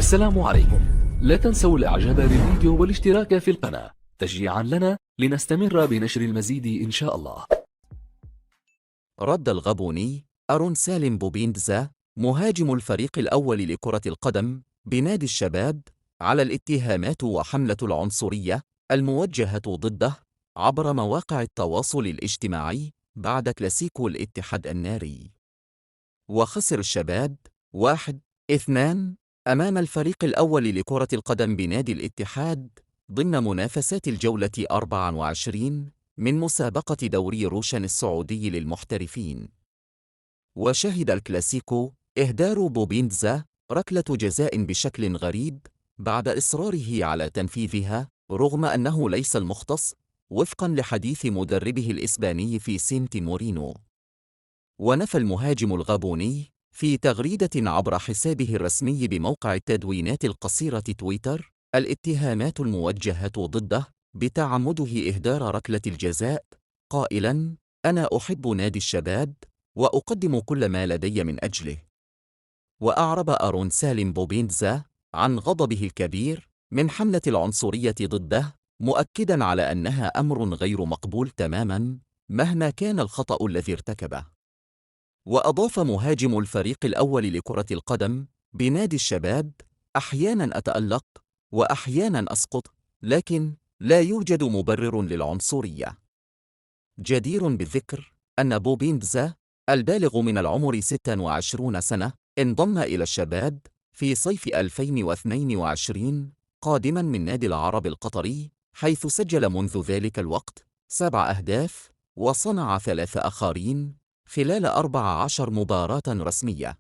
السلام عليكم. لا تنسوا الاعجاب بالفيديو والاشتراك في القناة تشجيعا لنا لنستمر بنشر المزيد إن شاء الله. رد الغابوني أرون سالم بوبيندزا مهاجم الفريق الأول لكرة القدم بنادي الشباب على الاتهامات وحملة العنصرية الموجهة ضده عبر مواقع التواصل الاجتماعي بعد كلاسيكو الاتحاد الناري. وخسر الشباب 1-2 أمام الفريق الأول لكرة القدم بنادي الاتحاد ضمن منافسات الجولة 24 من مسابقة دوري روشن السعودي للمحترفين. وشهد الكلاسيكو إهدار بوبيندزا ركلة جزاء بشكل غريب بعد إصراره على تنفيذها رغم أنه ليس المختص وفقاً لحديث مدربه الإسباني في سينت مورينو. ونفى المهاجم الغابوني في تغريدة عبر حسابه الرسمي بموقع التدوينات القصيرة تويتر الاتهامات الموجهة ضده بتعمده إهدار ركلة الجزاء قائلاً: أنا أحب نادي الشباب وأقدم كل ما لدي من أجله. وأعرب أرون سالم بوبيندزا عن غضبه الكبير من حملة العنصرية ضده مؤكداً على أنها أمر غير مقبول تماماً مهما كان الخطأ الذي ارتكبه. وأضاف مهاجم الفريق الأول لكرة القدم بنادي الشباب: أحياناً أتألق وأحياناً أسقط، لكن لا يوجد مبرر للعنصرية. جدير بالذكر أن بوبيندزا البالغ من العمر 26 سنة انضم إلى الشباب في صيف 2022 قادماً من نادي العرب القطري، حيث سجل منذ ذلك الوقت 7 أهداف وصنع 3 آخرين خلال 14 مباراة رسمية.